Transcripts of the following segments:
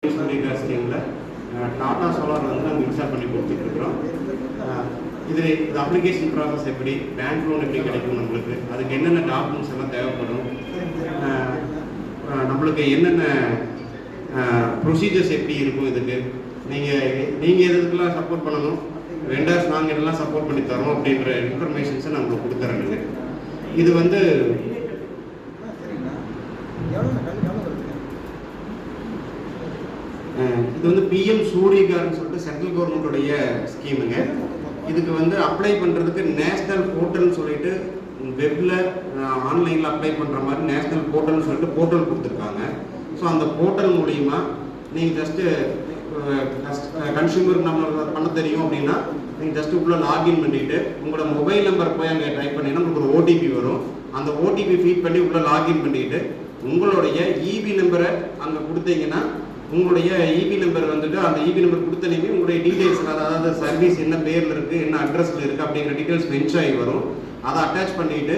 ஸ்கீமில் டாடா சோலார் வந்து நாங்கள் இன்ஸ்டால் பண்ணி கொடுத்துட்ருக்குறோம். இது அப்ளிகேஷன் ப்ராசஸ் எப்படி, பேங்க் லோன் எப்படி கிடைக்கும், நம்மளுக்கு அதுக்கு என்னென்ன டாக்குமெண்ட்ஸ் எல்லாம் தேவைப்படும், நம்மளுக்கு என்னென்ன ப்ரொசீஜர்ஸ் எப்படி இருக்கும், இதுக்கு நீங்கள் எதுக்கெல்லாம் சப்போர்ட் பண்ணணும், வெண்டர்ஸ் நாங்கள் இதெல்லாம் சப்போர்ட் பண்ணி தரோம் அப்படின்ற இன்ஃபர்மேஷன்ஸை நம்மளுக்கு கொடுத்துறேங்க. இது வந்து பிஎம் சூரியகார்னு சொல்லிட்டு சென்ட்ரல் கவர்மெண்ட்டுடைய ஸ்கீமுங்க. இதுக்கு வந்து அப்ளை பண்ணுறதுக்கு நேஷ்னல் போர்ட்டல்னு சொல்லிட்டு வெப்பில் ஆன்லைனில் அப்ளை பண்ணுற மாதிரி நேஷ்னல் போர்ட்டல்னு சொல்லிட்டு போர்ட்டல் கொடுத்துருக்காங்க. ஸோ அந்த போர்ட்டல் மூலிமா நீங்கள் ஜஸ்ட்டு கன்சியூமர் நம்ம பண்ண தெரியும் அப்படின்னா நீங்கள் ஜஸ்ட்டு உள்ள லாகின் பண்ணிவிட்டு உங்களோட மொபைல் நம்பர் போய் அங்கே டைப் பண்ணிங்கன்னா உங்களுக்கு ஒரு ஓடிபி வரும். அந்த ஓடிபி ஃபீட் பண்ணி உள்ள லாகின் பண்ணிவிட்டு உங்களுடைய இபி நம்பரை அங்கே கொடுத்தீங்கன்னா உங்களுடைய இபி நம்பர் வந்துட்டு அந்த இபி நம்பர் கொடுத்தனையுமே உங்களுடைய டீட்டெயில்ஸ், அதாவது சர்வீஸ் என்ன பேரில் இருக்குது, என்ன அட்ரஸில் இருக்குது அப்படிங்கிற டீட்டெயில்ஸ் மென்ஷன் ஆகி வரும். அதை அட்டாச் பண்ணிவிட்டு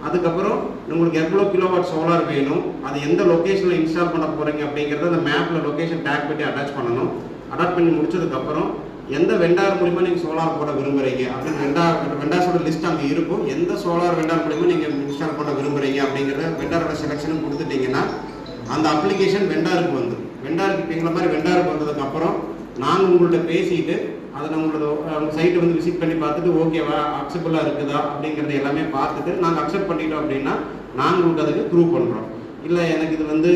அதுக்கப்புறம் உங்களுக்கு எவ்வளோ கிலோவாட் சோலார் வேணும், அது எந்த லொக்கேஷனில் இன்ஸ்டால் பண்ண போகிறீங்க அப்படிங்கிறத அந்த மேப்பில் லொக்கேஷன் டேக் பண்ணி அட்டாச் பண்ணணும். அட்டாச் பண்ணி முடிச்சதுக்கப்புறம் எந்த வெண்டார் மூலிமா நீங்கள் சோலார் போட விரும்புகிறீங்க அப்படின்னு வெண்டார்ஸோட லிஸ்ட் அங்கே இருக்கும். எந்த சோலார் வெண்டார் மூலிமா நீங்கள் இன்ஸ்டால் பண்ண விரும்புகிறீங்க அப்படிங்கிறத வெண்டாரோட செலெக்ஷனும் கொடுத்துட்டிங்கன்னா அந்த அப்ளிகேஷன் வெண்டாருக்கு வந்துடும். வெண்டாருக்கு இப்போ எங்களை மாதிரி வெண்டாருக்கு வந்ததுக்கப்புறம் நாங்கள் உங்கள்கிட்ட பேசிட்டு அதை உங்களோட சைட்டை வந்து விசிட் பண்ணி பார்த்துட்டு ஓகேவா அக்செப்டபுளாக இருக்குதா அப்படிங்கிறத எல்லாமே பார்த்துட்டு நாங்கள் அக்செப்ட் பண்ணிட்டோம் அப்படின்னா நாங்கள் உங்களுக்கு அதுக்கு த்ரூ பண்ணுறோம். இல்லை எனக்கு இது வந்து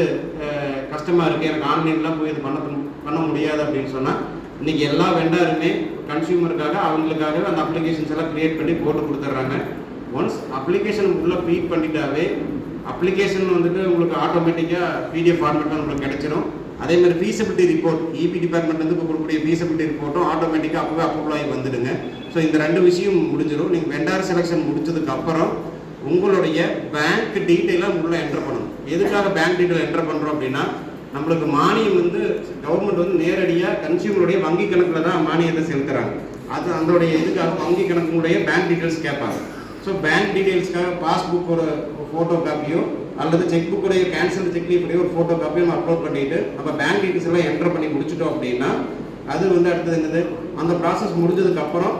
கஷ்டமாக இருக்குது, எனக்கு ஆன்லைன்லாம் போய் இது பண்ண முடியாது அப்படின்னு சொன்னால் இன்றைக்கி எல்லா வெண்டாருமே கன்சியூமருக்காக அவங்களுக்காகவே அந்த அப்ளிகேஷன்ஸ் எல்லாம் க்ரியேட் பண்ணி போட்டு கொடுத்துட்றாங்க. ஒன்ஸ் அப்ளிகேஷன் உள்ளே ஃபீட் பண்ணிட்டாவே அப்ளிகேஷன் வந்துட்டு உங்களுக்கு ஆட்டோமேட்டிக்காக பிடிஎஃப் ஃபார்மேட்டில் உங்களுக்கு கிடைச்சிடும். அதே மாதிரி ஃபீஸபிலிட்டி ரிப்போர்ட் இபி டிபார்ட்மெண்ட்லேருந்து கொடுக்கக்கூடிய ஃபீஸபிலிட்டி ரிப்போர்ட்டும் ஆட்டோமேட்டிக்காக அப்போவே அப்ரூவல் ஆகி வந்துடுங்க. ஸோ இந்த ரெண்டு விஷயம் முடிஞ்சிடும். நீங்கள் வெண்டார் செலெக்ஷன் முடிச்சதுக்கப்புறம் உங்களுடைய பேங்க் டீட்டெயிலாக உள்ளே என்டர் பண்ணணும். எதுக்காக பேங்க் டீட்டெயில் என்டர் பண்ணுறோம் அப்படின்னா நம்மளுக்கு மானியம் வந்து கவர்மெண்ட் வந்து நேரடியாக கன்சியூமருடைய வங்கி கணக்கில் தான் மானியத்தை செலுத்துகிறாங்க. அது அதோடைய இதுக்காக வங்கி கணக்குடைய பேங்க் டீட்டெயில்ஸ் கேட்பாங்க. ஸோ பேங்க் டீட்டெயில்ஸ்க்காக பாஸ்புக் ஒரு ஃபோட்டோ காப்பியோ அல்லது செக் புக்குடைய கேன்சல் செக் லீஃபுடைய ஒரு ஃபோட்டோ காப்பியோ நம்ம அப்லோட் பண்ணிவிட்டு நம்ம பேங்க் டீட்டெயில்ஸ் எல்லாம் என்டர் பண்ணி முடிச்சிட்டோம் அப்படின்னா அது வந்து அடுத்தது என்னது, அந்த ப்ராசஸ் முடிஞ்சதுக்கப்புறம்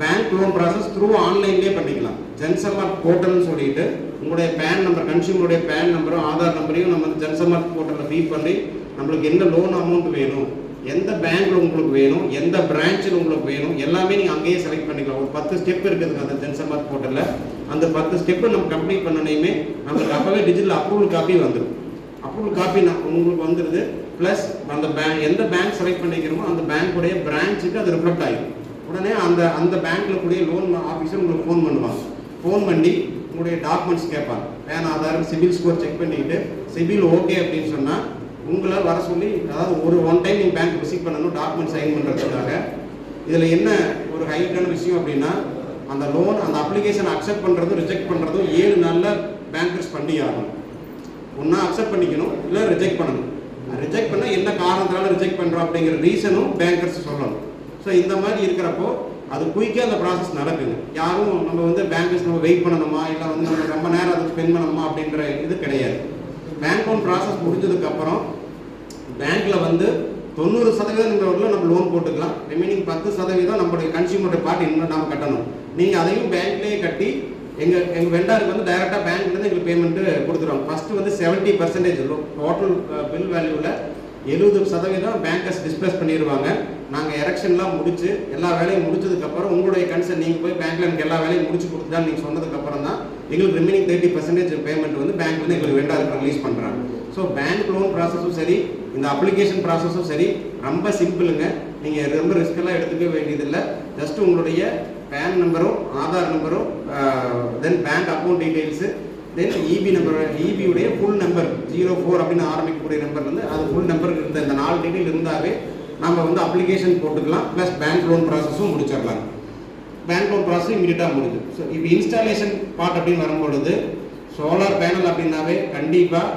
பேங்க் லோன் ப்ராசஸ் த்ரூ ஆன்லைன்லேயே பண்ணிக்கலாம். ஜன்சமார்ட் போர்ட்டல்னு சொல்லிட்டு உங்களுடைய பேன் நம்பர், கன்சியூமருடைய பேன் நம்பரும் ஆதார் நம்பரையும் நம்ம வந்து ஜன்சமார்ட் போர்ட்டலில் ஃபீட் பண்ணி நம்மளுக்கு என்ன லோன் அமௌண்ட் வேணும், எந்த பேங்க்கில் உங்களுக்கு வேணும், எந்த பிரான்ச்சில் உங்களுக்கு வேணும் எல்லாமே நீங்கள் அங்கேயே செலக்ட் பண்ணிக்கலாம். ஒரு 10 ஸ்டெப் இருக்குதுங்க அந்த ஜன்சமார்ட் போர்ட்டலில். அந்த 10 ஸ்டெப்பை நம்ம கம்ப்ளீட் பண்ணனையுமே நம்மளுக்கு அப்போவே டிஜிட்டல் அப்ரூவல் காப்பி வந்துடும். அப்ரூவல் காப்பி உங்களுக்கு வந்துடுது. ப்ளஸ் அந்த எந்த பேங்க் செலக்ட் பண்ணிக்கிறோமோ அந்த பேங்க்குடைய பிரான்ச்சுக்கு அது ரிஃப்ளெக்ட் ஆகிடும். உடனே அந்த பேங்க்கில் கூடிய லோன் ஆஃபீஸர் உங்களுக்கு ஃபோன் பண்ணுவாங்க. ஃபோன் பண்ணி உங்களுடைய டாக்குமெண்ட்ஸ் கேட்பாங்க. PAN, Aadhaar, CIBIL score check பண்ணிவிட்டு சிபில் ஓகே அப்படின்னு சொன்னால் உங்களை வர சொல்லி, அதாவது ஒன் டைம் நீங்கள் பேங்க் விசிட் பண்ணணும் டாக்குமெண்ட் சைன் பண்ணுறதுக்காக. இதில் என்ன ஒரு ஹைட்டான விஷயம் அப்படின்னா அந்த லோன் அந்த அப்ளிகேஷன் அக்செப்ட் பண்ணுறதும் ரிஜெக்ட் பண்ணுறதும் 7 நாளில் பேங்கர்ஸ் பண்ணி ஆகணும். ஒன்றா அக்செப்ட் பண்ணிக்கணும், இல்லை ரிஜெக்ட் பண்ணணும். ரிஜெக்ட் பண்ணால் என்ன காரணத்தினால ரிஜெக்ட் பண்ணுறோம் அப்படிங்கிற ரீசனும் பேங்கர்ஸ் சொல்லணும். ஸோ இந்த மாதிரி இருக்கிறப்போ அது குயிக்காக அந்த ப்ராசஸ் நடக்குங்க. யாரும் நம்ம வந்து பேங்கர்ஸ் நம்ம வெயிட் பண்ணணுமா, இல்லை வந்து நம்ம ரொம்ப நேரம் அதை ஸ்பெண்ட் பண்ணணுமா அப்படின்ற இது கிடையாது. பேங்க் லோன் ப்ராசஸ் முடிஞ்சதுக்கப்புறம் பேங்க்கில் வந்து 90% நம்ம லோன் போட்டுக்கலாம். ரிமைனிங் 10% நம்மளுடைய கன்சியூமருடைய பார்ட் இன்னும் நம்ம கட்டணும். நீங்கள் அதையும் பேங்க்லேயே கட்டி எங்கள் வெண்டாருக்கு வந்து டைரெக்டாக பேங்க்லேருந்து எங்களுக்கு பேமெண்ட்டு கொடுத்துருவாங்க. ஃபஸ்ட்டு வந்து 70% டோட்டல் பில் வேல்யூவில் 70% பேங்கர்ஸ் டிஸ்பர்ஸ் பண்ணிடுவாங்க. நாங்கள் எரெக்ஷன்லாம் முடிச்சு எல்லா வேலையும் முடிச்சதுக்கப்புறம் உங்களுடைய கன்சர்ன் நீங்கள் போய் பேங்க்கில் எனக்கு எல்லா வேலையும் முடிச்சு கொடுத்துட்டா நீங்கள் சொன்னதுக்கப்புறம் தான் எங்களுக்கு ரிமைனிங் 30% பேமெண்ட் வந்து பேங்க் வந்து எங்களுக்கு வெண்டாருக்கு ரிலீஸ் பண்ணுறாங்க. ஸோ பேங்க் லோன் ப்ராசஸும் சரி, இந்த அப்ளிகேஷன் ப்ராசஸும் சரி ரொம்ப சிம்பிளுங்க. நீங்கள் ரொம்ப ரிஸ்க்கெல்லாம் எடுத்துக்க வேண்டியதில்லை. ஜஸ்ட் உங்களுடைய பேன் நம்பரும் ஆதார் நம்பரும் தென் பேங்க் அக்கௌண்ட் டீட்டெயில்ஸு தென் இபி நம்பர், இபியுடைய ஃபுல் நம்பர் 04 அப்படின்னு ஆரம்பிக்கக்கூடிய நம்பர் வந்து அது ஃபுல் நம்பர் இருந்த இந்த 4 டீட்டெயில் இருந்தாவே நம்ம வந்து அப்ளிகேஷன் போட்டுக்கலாம். ப்ளஸ் பேங்க் லோன் ப்ராசஸும் முடிச்சிடலாம். பேங்க் லோன் ப்ராசஸும் இமீடியட்டாக முடிஞ்சு. ஸோ இப்போ இன்ஸ்டாலேஷன் பார்ட் அப்படின்னு வரும்பொழுது சோலார் பேனல் அப்படின்னாவே கண்டிப்பாக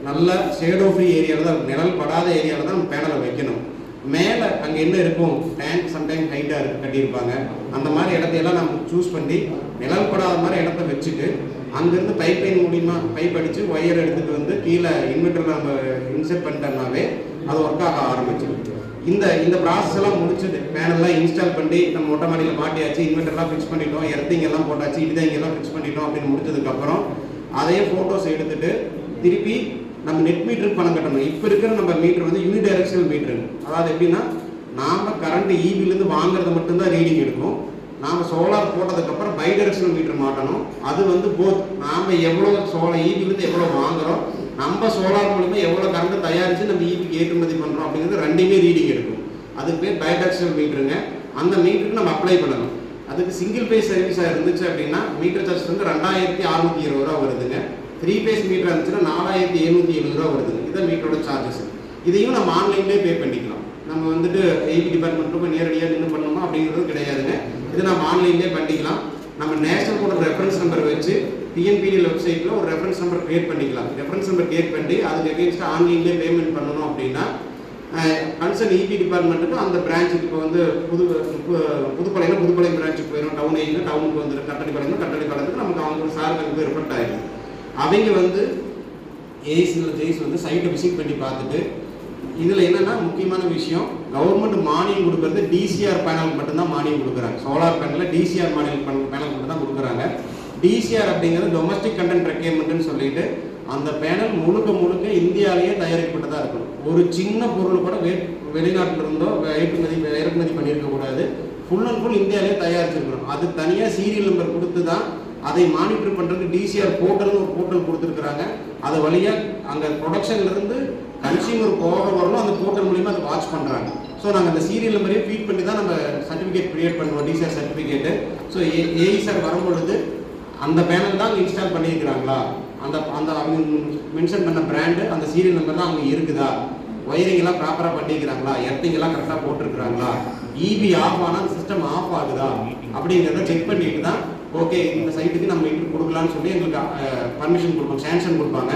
நல்ல ஷேடோ ஃப்ரீ ஏரியாவில் தான், நிழல் படாத ஏரியாவில் தான் நம்ம பேனலை வைக்கணும். மேலே அங்கே என்ன இருக்கும், டேங்க் சம்டைம் ஹைட்டாக கட்டியிருப்பாங்க. அந்த மாதிரி இடத்தையெல்லாம் நம்ம சூஸ் பண்ணி நிழல் படாத மாதிரி இடத்த வச்சுட்டு அங்கேருந்து பைப் லைன் மூலிமா பைப் அடித்து ஒயர் எடுத்துகிட்டு வந்து கீழே இன்வெர்ட்டரில் நம்ம இன்செர்ட் பண்ணிட்டோம்னாவே இந்த ப்ராசஸ் எல்லாம் முடிச்சுட்டு பேனல்லாம் இன்ஸ்டால் பண்ணி நம்ம மொட்டை மாடியில் மாட்டியாச்சு, இன்வெர்டர்லாம் ஃபிக்ஸ் பண்ணிட்டோம், எர்த்திங் எல்லாம் போட்டாச்சு, இதுதான் எல்லாம் ஃபிக்ஸ் பண்ணிட்டோம் அப்படின்னு முடிச்சதுக்கப்புறம் அதையே ஃபோட்டோஸ் எடுத்துட்டு திருப்பி நம்ம நெட் மீட்டருக்கு பணம் கட்டணும். இப்போ இருக்கிற நம்ம மீட்டர் வந்து யூனிடைரக்ஷனல் மீட்டரு. அதாவது எப்படின்னா நாம் கரண்ட் ஈபிலேருந்து வாங்குறது மட்டும்தான் ரீடிங் எடுக்கும். நாம் சோலார் போட்டதுக்கப்புறம் பைடைரக்ஷனல் மீட்டர் மாட்டணும். அது வந்து போத் நாம் எவ்வளோ ஈபிலேருந்து எவ்வளோ வாங்குகிறோம், நம்ம சோலார் மூலிமா எவ்வளோ கரண்ட் தயாரித்து நம்ம ஈபிக்கு ஏற்றுமதி பண்ணுறோம் அப்படிங்கிறது ரெண்டுமே ரீடிங் எடுக்கும். அதுக்கு பேர் பைடைரக்ஷனல் மீட்டருங்க. அந்த மீட்டருக்கு நம்ம அப்ளை பண்ணணும். அதுக்கு சிங்கிள் பேஸ் சர்வீஸாக இருந்துச்சு அப்படின்னா மீட்டர் சார்ஜ் வந்து 2620 ரூபா வருதுங்க. 3 பேஸ் மீட்டர் இருந்துச்சுன்னா 4770 ரூபா வருதுங்க. இதான் மீட்டரோட சார்ஜஸ். இதையும் நம்ம ஆன்லைன்லேயே பே பண்ணிக்கலாம். நம்ம வந்துட்டு ஈபி டிபார்ட்மெண்ட்டு போய் நேரடியாக நின்று பண்ணணுமா அப்படிங்கிறது கிடையாதுங்க. இது நம்ம ஆன்லைன்லேயே பண்ணிக்கலாம். நம்ம நேஷனல் போர்டு ரெஃபரன்ஸ் நம்பர் வச்சு டிஎன்பிடிஎல் வெப்சைட்டில் ஒரு ரெஃபரன்ஸ் நம்பர் கிரியேட் பண்ணிக்கலாம். ரெஃபரன்ஸ் நம்பர் கிரியேட் பண்ணி அதுக்கு எகெயின்ஸ்டாக ஆன்லைன்லேயே பேமெண்ட் பண்ணணும் அப்படின்னா கன்சர்ன் ஈபி டிபார்ட்மெண்ட்டுக்கு அந்த பிரான்ச்சுக்கு இப்போ வந்து புதுப்பாளையம் பிரான்ச்சுக்கு போயிடும். டவுன் ஏரியா டவுனுக்கு வந்துடும். கட்டடிப்பாளையத்துக்கு நமக்கு அவங்க சாருக்கு போய் ரிப்போர்ட் ஆகிடும். அவங்க வந்து ஜெய்ஸ் வந்து சைட்டை விசிட் பண்ணி பார்த்துட்டு இதில் என்னென்னா முக்கியமான விஷயம், கவர்மெண்ட் மானியம் கொடுக்கறது டிசிஆர் பேனல் மட்டும்தான் மானியம் கொடுக்குறாங்க. சோலார் பேனலில் டிசிஆர் பேனல் மட்டும் தான் கொடுக்குறாங்க. டிசிஆர் அப்படிங்கிறது டொமஸ்டிக் கண்டென்ட் ரெக்யர்மெண்ட்னு சொல்லிட்டு அந்த பேனல் முழுக்க இந்தியாவிலேயே தயாரிக்கப்பட்டதாக இருக்கணும். ஒரு சின்ன பொருள் கூட வெளிநாட்டில் இருந்தோ இறக்குமதி பண்ணியிருக்கக்கூடாது. ஃபுல் அண்ட் ஃபுல் இந்தியாவிலேயே தயாரிச்சிருக்கணும். அது தனியாக சீரியல் நம்பர் கொடுத்து தான் அதை மானிட்டர் பண்ணுறதுக்கு டிசிஆர் போர்ட்டல்னு ஒரு போர்ட்டல் கொடுத்துருக்குறாங்க. அது வழியாக அங்கே ப்ரொடக்ஷன்லேருந்து கன்சியூமர் போக வரணும். அந்த போர்ட்டல் மூலிமா அதை வாட்ச் பண்ணுறாங்க. ஸோ நாங்கள் அந்த சீரியல் நம்பரையே ஃபீட் பண்ணி தான் நம்ம சர்டிஃபிகேட் க்ரியேட் பண்ணுவோம், டிசிஆர் சர்டிஃபிகேட்டு. ஸோ ஏஇசார் வரும்பொழுது அந்த பேனல் தான் அங்கே இன்ஸ்டால் பண்ணியிருக்கிறாங்களா, அந்த அவங்க மென்ஷன் பண்ண பிராண்டு அந்த சீரியல் நம்பர் தான் அங்கே இருக்குதா, ஒயரிங் எல்லாம் ப்ராப்பராக பண்ணிக்கிறாங்களா, எர்த்திங் எல்லாம் கரெக்டாக போட்டிருக்கிறாங்களா, இபி ஆஃப் ஆனால் சிஸ்டம் ஆஃப் ஆகுதா அப்படிங்கிறத செக் பண்ணிட்டு தான் ஓகே இந்த சைட்டுக்கு நம்ம மீட்டர் கொடுக்கலான்னு சொல்லி எங்களுக்கு பர்மிஷன் கொடுப்போம், சேங்ஷன் கொடுப்பாங்க.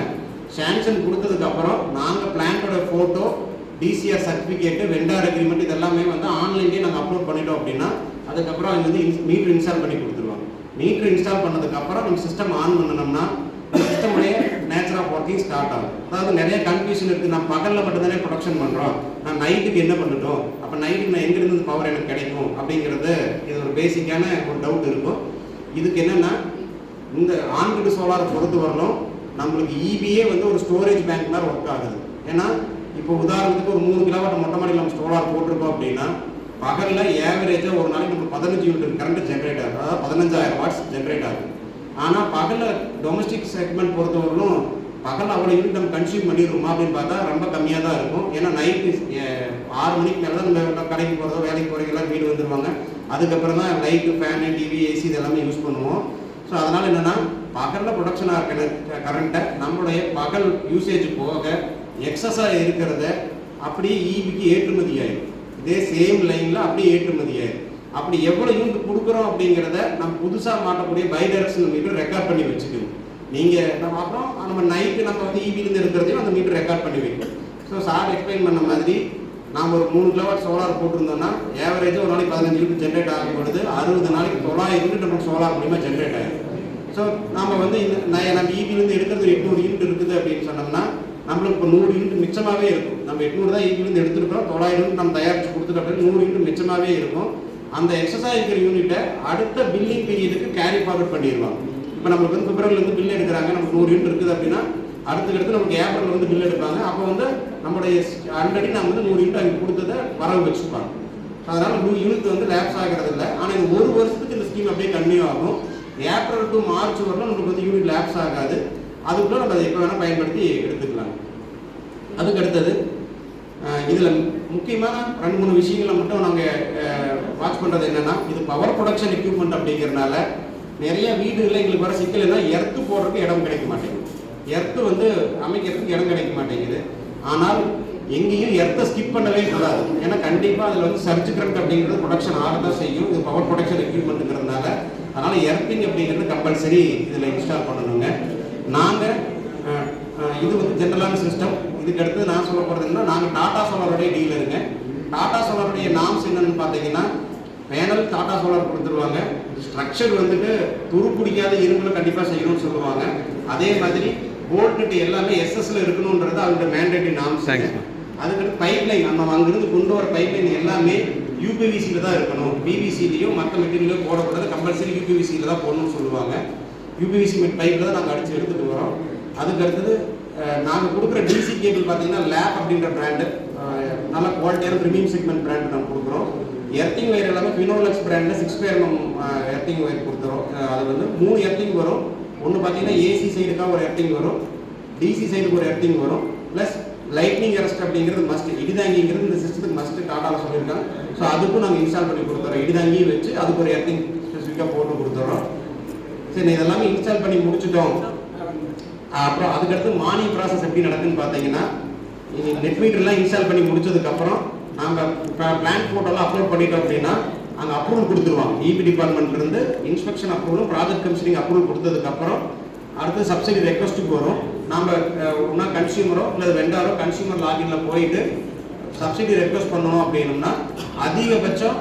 சேங்ஷன் கொடுத்ததுக்கப்புறம் நாங்கள் பிளான்ட்டோட photo, DCR certificate, vendor agreement இதெல்லாமே வந்து ஆன்லைன்லேயே நாங்கள் அப்லோட் பண்ணிட்டோம் அப்படின்னா அதுக்கப்புறம் அவங்க வந்து மீட்டர் இன்ஸ்டால் பண்ணி கொடுத்துருவாங்க. மீட்டர் இன்ஸ்டால் பண்ணதுக்கப்புறம் நம்ம சிஸ்டம் ஆன் பண்ணணும்னா சிஸ்டமுடைய நேச்சர் ஆஃப் ஒர்க்கிங் ஸ்டார்ட் ஆகும். அதாவது நிறைய கன்ஃபியூஷன் இருக்குது. நான் பகலில் மட்டும்தானே ப்ரொடக்ஷன் பண்ணுறோம், நான் நைட்டுக்கு என்ன பண்ணட்டும், அப்போ நைட்டுக்கு நான் எங்கேருந்து பவர் எனக்கு கிடைக்கும் அப்படிங்கிறது இது ஒரு பேசிக்கான ஒரு டவுட் இருக்கும். இதுக்கு என்னென்னா இந்த ஆன்கிரிட் சோலாரை பொறுத்து வரணும் நம்மளுக்கு இபியே வந்து ஒரு ஸ்டோரேஜ் பேங்க் மாதிரி ஒர்க் ஆகுது. ஏன்னா இப்போ உதாரணத்துக்கு ஒரு 3 கிலோவாட் மொட்டை மாடியில் நம்ம சோலார் போட்டிருக்கோம் அப்படின்னா பகலில் ஏவரேஜாக ஒரு நாளைக்கு நம்ம 15 யூனிட் கரண்ட் ஜென்ரேட் ஆகுது. அதாவது 15000 வாட்ஸ் ஜென்ரேட் ஆகுது. ஆனால் பகலில் டொமஸ்டிக் செக்மெண்ட் பொறுத்தவரையிலும் பகல் அவ்வளோ யூனிட் நம்ம கன்சியூம் பண்ணிடுறோமா அப்படின்னு பார்த்தா ரொம்ப கம்மியாக தான் இருக்கும். ஏன்னா நைட்டு 6 மணிக்கு மேலே தான் நம்ம கடைக்கு போகிறதோ வேலைக்கு போகிறீங்களாம் வீடு வந்துடுவாங்க. அதுக்கப்புறம் தான் லைட்டு, ஃபேனு, டிவி, ஏசி இதெல்லாமே யூஸ் பண்ணுவோம். ஸோ அதனால் என்னென்னா பகலில் ப்ரொடக்ஷனாக இருக்கிற கரண்ட்டை நம்மளுடைய பகல் யூசேஜ் போக எக்ஸஸாக இருக்கிறத அப்படியே இபிக்கு ஏற்றுமதி ஆயிடும். இதே சேம் லைனில் அப்படியே ஏற்றுமதி ஆயிடும். அப்படி எவ்வளோ யூனிட் கொடுக்குறோம் அப்படிங்கிறத நம்ம புதுசாக மாட்டக்கூடிய பைடைரக்ஷனல் மீட்டர் ரெக்கார்ட் பண்ணி வச்சுக்கணும். நீங்கள் அப்புறம் நம்ம நைட்டு நம்ம வந்து இபிலேருந்து இருக்கிறதையும் அந்த மீட்டர் ரெக்கார்ட் பண்ணி வைக்கணும். ஸோ சார் எக்ஸ்பிளைன் பண்ண மாதிரி நாம் ஒரு 3 கிலோவாட் சோலார் போட்டிருந்தோம்னா ஏவரேஜாக ஒரு நாளைக்கு 15 யூனிட் ஜென்ரேட் ஆகும் பொழுது 60 நாளைக்கு 900 யூனிட் நமக்கு சோலார் மூலிமா ஜென்ரேட் ஆகும். ஸோ நம்ம வந்து நம்ம இபிலேருந்து எடுக்கிறது 800 யூனிட் இருக்குது அப்படின்னு சொன்னோம்னா நம்மளுக்கு இப்போ 100 யூனிட் மிச்சமாகவே இருக்கும். நம்ம 800 தான் இபிலேருந்து எடுத்துருக்கோம், 900 யூனிட் நம்ம தயாரித்து கொடுத்துட்டு அப்படின்னு 100 யூனிட் மிச்சமாகவே இருக்கும். அந்த எக்ஸஸாக இருக்கிற யூனிட்டை அடுத்த பில்லிங் பீரியடுக்கு கேரி ஃபார்வர்ட் பண்ணிடுவாங்க. இப்போ நம்மளுக்கு வந்து பிப்ரவரிலேருந்து பில் எடுக்கிறாங்க, நமக்கு 100 யூனிட் இருக்குது அப்படின்னா அடுத்தடுத்து நமக்கு ஏப்ரல் வந்து பில் எடுப்பாங்க. அப்போ வந்து நம்மளுடைய ஆல்ரெடி நம்ம வந்து 100 யூனிட் அங்கே கொடுத்ததை வரவு வச்சுப்பாங்க. அதனால் 100 யூனிட் வந்து லேப்ஸ் ஆகிறது இல்லை. ஆனால் இது 1 வருஷத்துக்கு இந்த ஸ்கீம் அப்படியே கன்டினியூ ஆகும். ஏப்ரல் டு மார்ச் வரலாம் நம்மளுக்கு வந்து யூனிட் லேப்ஸ் ஆகாது. அதுக்குள்ளே நம்ம அதை எப்போ வேணால் பயன்படுத்தி எடுத்துக்கலாம். அதுக்கு அடுத்தது இதில் முக்கியமான 2-3 விஷயங்களை மட்டும் நாங்கள் வாட்ச் பண்ணுறது என்னென்னா, இது பவர் ப்ரொடக்ஷன் எக்யூப்மெண்ட் அப்படிங்கிறதுனால நிறைய வீடுகளில் எங்களுக்கு வர சிக்கல் என்ன, எர்த்து போடுறதுக்கு இடம் கிடைக்க மாட்டேங்குது. எர்த்து வந்து அமைக்கிறதுக்கு இடம் கிடைக்க மாட்டேங்குது. ஆனால் எங்கேயும் எர்த்தை ஸ்கிப் பண்ணவே கூடாது. ஏன்னா கண்டிப்பாக அதில் வந்து சர்ஜ் கரண்ட் அப்படிங்கிறது ப்ரொடக்ஷன் ஆக தான் செய்யும். இது பவர் ப்ரொடக்ஷன் எக்யூப்மெண்ட்டுங்கிறதுனால அதனால் எர்த்திங் அப்படிங்கிறது கம்பல்சரி இதில் இன்ஸ்டால் பண்ணணுங்க. நாங்கள் இது வந்து ஜென்ரலான சிஸ்டம். இதுக்கு அடுத்து நான் சொல்ல போகிறது என்னன்னா, நாங்கள் டாடா சோலாருடைய டீலருங்க. டாடா சோலாருடைய நாம்ஸ் என்னன்னு பார்த்தீங்கன்னா, பேனல் டாடா சோலார் கொடுத்துருவாங்க. ஸ்ட்ரக்சர் வந்துட்டு துரு பிடிக்காத இரும்பில் கண்டிப்பாக செய்யணும்னு சொல்லுவாங்க. அதே மாதிரி போல்ட் எல்லாமே எஸ்எஸ்ல இருக்கணுன்றது அவங்களோட மேண்டேட்டரி நாம்ஸ். அதுக்கடுத்து பைப்லைன் நம்ம அங்கிருந்து கொண்டு வர பைப்லைன் எல்லாமே யூபிவிசியில் தான் இருக்கணும். பிவிசிலையும் மற்ற மெட்டீரியலையும் போடக்கூடாது, கம்பல்சரி யூபிவிசியில் தான் போடணும்னு சொல்லுவாங்க. யூபிவிசி பைப்பில் தான் நாங்கள் அடித்து எடுத்துகிட்டு வரோம். அதுக்கு அடுத்தது நாங்கள் கொடுக்குற டிசி கேபிள் பார்த்தீங்கன்னா லேப் அப்படின்ற பிராண்டு, நல்ல குவாலிட்டியான ப்ரீமியம் செக்மெண்ட் பிராண்ட் நம்ம கொடுக்குறோம். எர்த்திங் ஒயர் எல்லாமே ஃபினோலெக்ஸ் பிராண்டில் 6 mm எர்த்திங் ஒயர் கொடுத்துறோம். அது வந்து 3 எர்த்திங் வரும். ஒன்று பார்த்தீங்கன்னா ஏசி சைடுக்காக ஒரு எர்த்திங் வரும், டிசி சைடுக்கு ஒரு எர்த்திங் வரும், ப்ளஸ் லைட்னிங் அரெஸ்ட் அப்படிங்கிறது மஸ்ட். இடிதாங்கிங்கிறது இந்த சிஸ்டத்துக்கு மஸ்ட் டாட்டாவில் சொல்லியிருக்காங்க. ஸோ அதுக்கும் நாங்கள் இன்ஸ்டால் பண்ணி கொடுத்துறோம். இடிதாங்கியும் வச்சு அதுக்கு ஒரு எர்த்திங் ஸ்பெசிஃபிக்காக போட்டு கொடுத்துறோம். சரி, இதெல்லாமே இன்ஸ்டால் பண்ணி முடிச்சுட்டோம். அப்புறம் அதுக்கடுத்து மானிங் ப்ராசஸ் எப்படி நடக்குன்னு பார்த்தீங்கன்னா, நெட் மீட்டர்லாம் இன்ஸ்டால் பண்ணி முடிச்சதுக்கப்புறம் நம்ம பிளான் ஃபோட்டோலாம் அப்லோட் பண்ணிட்டோம் அப்படின்னா அங்கே அப்ரூவல் கொடுத்துருவாங்க. இபி டிபார்ட்மெண்ட்லேருந்து இன்ஸ்பெக்ஷன் அப்ரூவலும் ப்ராஜெக்ட் கமிஷனிங் அப்ரூவல் கொடுத்ததுக்கப்புறம் அடுத்து சப்சிடி ரெக்வஸ்ட்டுக்கு வரும். நம்ம ஒன்றா கன்சியூமரோ இல்லை வெண்டாரோ கன்சியூமர் லாகின்ல போயிட்டு சப்சிடி ரெக்வஸ்ட் பண்ணணும் அப்படின்னோம்னா அதிகபட்சம்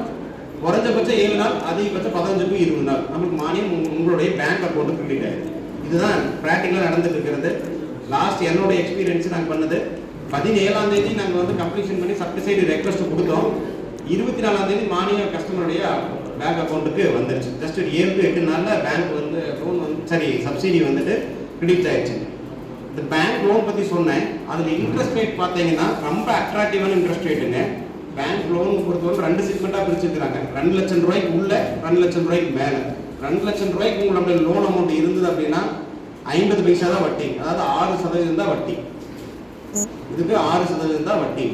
குறைஞ்சபட்சம் 7 நாள், அதிகபட்சம் 15 to 20 நாள் நமக்கு மானியம் உங்களுடைய பேங்க் அக்கௌண்ட்டு கிரெடிட் ஆகிடும். இதுதான் ப்ராக்டிக்கலாக நடந்துட்டு இருக்கிறது. லாஸ்ட் என்னோட எக்ஸ்பீரியன்ஸ் நாங்கள் பண்ணது 17ஆம் தேதி நாங்கள் வந்து கம்ப்ளீஷன் பண்ணி சப்சிடி ரெக்வஸ்ட் கொடுத்தோம். 24ஆம் தேதி மானியம் கஸ்டமருடைய பேங்க் அக்கௌண்ட்டுக்கு வந்துருச்சு. ஜஸ்ட் ஒரு 7 to 8 நாளில் பேங்க் வந்து லோன் வந்து சப்சிடி வந்துட்டு கிரெடிட் ஆயிடுச்சு. இந்த பேங்க் லோன் பற்றி சொன்னேன். அதில் இன்ட்ரெஸ்ட் ரேட் பார்த்தீங்கன்னா ரொம்ப அட்ராக்டிவான இன்ட்ரெஸ்ட் ரேட்டுங்க. பேங்க் லோன் பொறுத்தவரை 2 செக்மெண்ட்டாக பிரிச்சுருக்கிறாங்க. 2 லட்சம் ரூபாய்க்கு உள்ள, 2 லட்சம் ரூபாய்க்கு மேலே. 2 லட்சம் ரூபாய்க்கு உங்களுடைய லோன் அமௌண்ட் இருந்தது அப்படின்னா 50 பைசா தான் வட்டி, அதாவது 6% தான் வட்டி. இதுக்கு 6% தான் வட்டி.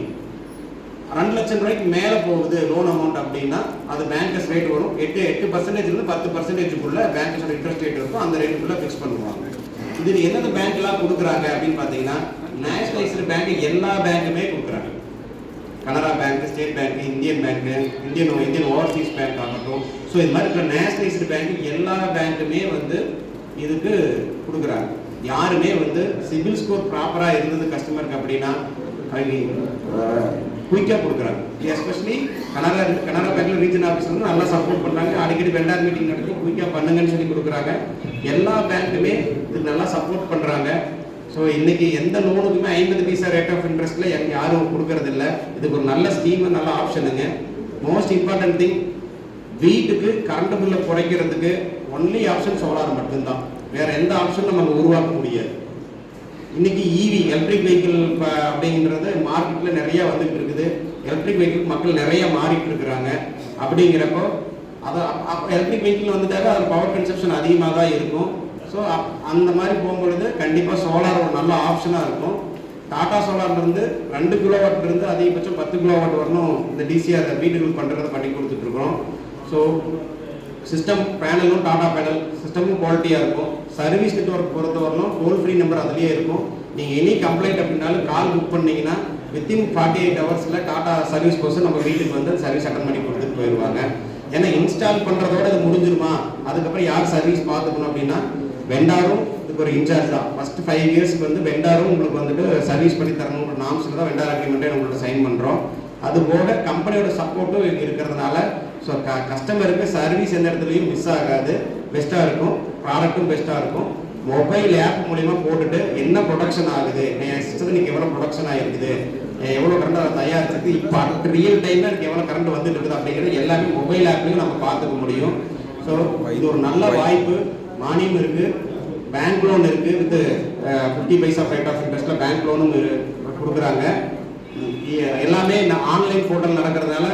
2 லட்சம் ரூபாய்க்கு மேலே போகுது லோன் அமௌண்ட் அப்படின்னா அது பேங்கர்ஸ் ரேட் வரும். 8% 10%க்குள்ள பேங்கர்ஸோட இன்ட்ரெஸ்ட் ரேட் இருக்கும். அந்த ரேட்டுக்குள்ள ஃபிக்ஸ் பண்ணுவாங்க. இதில் எந்தெந்த பேங்க்லாம் கொடுக்குறாங்க அப்படின்னு பார்த்தீங்கன்னா, நேஷனலைஸ்டு பேங்க் எல்லா பேங்க்குமே கொடுக்குறாங்க. Canara bank, state bank, Indian bank, Indian Overseas bank ஆகட்டும். ஸோ இது மாதிரி இருக்கிற நேஷனலைஸ்டு பேங்க் எல்லா பேங்க்குமே வந்து இதுக்கு கொடுக்குறாங்க. யாருமே வந்து சிபில் ஸ்கோர் ப்ராப்பராக இருந்தது கஸ்டமருக்கு அப்படின்னா குயிக்காக கொடுக்குறாங்க. எஸ்பெஷலி கனரா பேங்க்ல ரீஜன் ஆஃபீஸ் வந்து நல்லா சப்போர்ட் பண்ணுறாங்க. அடிக்கடி வெண்டார் மீட்டிங் நடத்தி குயிக்காக பண்ணுங்கன்னு சொல்லி கொடுக்குறாங்க. எல்லா பேங்க்குமே இதுக்கு நல்லா சப்போர்ட் பண்ணுறாங்க. ஸோ இன்னைக்கு எந்த லோனுக்குமே 50 பைசா ரேட் ஆஃப் இன்ட்ரெஸ்ட்ல யாரும் கொடுக்கறது இல்லை. இதுக்கு ஒரு நல்ல ஸ்கீமு, நல்ல ஆப்ஷனுங்க. மோஸ்ட் இம்பார்ட்டன்ட் திங், வீட்டுக்கு கரண்ட் பில்லை குறைக்கிறதுக்கு ஒன்லி ஆப்ஷன் சோலார் மட்டும்தான். வேற எந்த ஆப்ஷனும் நம்ம உருவாக்க முடியாது. இன்னைக்கு இவி எலக்ட்ரிக் வெஹிக்கிள் அப்படிங்கிறது மார்க்கெட்டில் நிறைய வந்துட்டு இருக்குது. எலக்ட்ரிக் வெஹிக்கிள் மக்கள் நிறைய மாறிட்டு இருக்கிறாங்க. அப்படிங்கிறப்போ அதை எலக்ட்ரிக் வெஹிக்கிள் வந்துட்டாங்க, அது பவர் கன்சப்ஷன் அதிகமாக தான் இருக்கும். ஸோ அந்த மாதிரி போகும்பொழுது கண்டிப்பாக சோலார் ஒரு நல்ல ஆப்ஷனாக இருக்கும். டாடா சோலார்லேருந்து 2 கிலோவாட்லேருந்து அதிகபட்சம் 10 கிலோவாட் வரணும் இந்த டிசிஆர் வீடுகள் பண்ணுறதை பண்ணி கொடுத்துட்ருக்குறோம். ஸோ சிஸ்டம் பேனலும் டாடா பேனல் சிஸ்டமும் குவாலிட்டியாக இருக்கும். சர்வீஸ் நெட்வொர்க் பொறுத்தவரைக்கும் டோல் ஃப்ரீ நம்பர் அதுலேயே இருக்கும். நீங்கள் எனி கம்ப்ளைண்ட் அப்படின்னாலும் கால் புக் பண்ணிங்கன்னா வித்தின் 48 ஹவர்ஸில் டாடா சர்வீஸ் பர்சன் நம்ம வீட்டுக்கு வந்து சர்வீஸ் அட்டன் பண்ணி கொடுத்துட்டு போயிடுவாங்க. ஏன்னா இன்ஸ்டால் பண்ணுறதோட இது முடிஞ்சிருமா, அதுக்கப்புறம் யார் சர்வீஸ் பார்த்துக்கணும் அப்படின்னா வெண்டாரும் இதுக்கு ஒரு இன்சார்ஜ் தான். ஃபர்ஸ்ட் 5 இயர்ஸ்க்கு வந்து வெண்டாரும் உங்களுக்கு வந்துட்டு சர்வீஸ் பண்ணி தரணுன்ற நாம்ஸில் தான் வெண்டார் அக்ரிமெண்ட்டே நம்மளோட சைன் பண்ணுறோம். அது போக கம்பெனியோட சப்போர்ட்டும் இருக்கிறதுனால ஸோ கஸ்டமருக்கு சர்வீஸ் எந்த இடத்துலையும் மிஸ் ஆகாது, பெஸ்ட்டாக இருக்கும், ப்ராடக்ட்டும் பெஸ்ட்டாக இருக்கும். மொபைல் ஆப் மூலிமா போட்டுட்டு என்ன ப்ரொடக்ஷன் ஆகுது, என் சிஸ்டத்தில் எனக்கு எவ்வளோ ப்ரொடக்ஷன் ஆகிருக்குது, எவ்வளோ கரண்ட் தயாரிச்சிருக்கு, இப்போ அடுத்த ரியல் டைமில் எனக்கு எவ்வளோ கரண்ட் வந்துட்டு இருக்குது அப்படிங்கிறது எல்லாமே மொபைல் ஆப்லையும் நம்ம பார்த்துக்க முடியும். ஸோ இது ஒரு நல்ல வாய்ப்பு. மானியம் இருக்குது, பேங்க் லோன் இருக்குது, வித் 50 பைசா ரேட் ஆஃப் இன்ட்ரெஸ்ட்டில் பேங்க் லோனும் கொடுக்குறாங்க. எல்லாமே ஆன்லைன் போர்ட்டல் நடக்கிறதுனால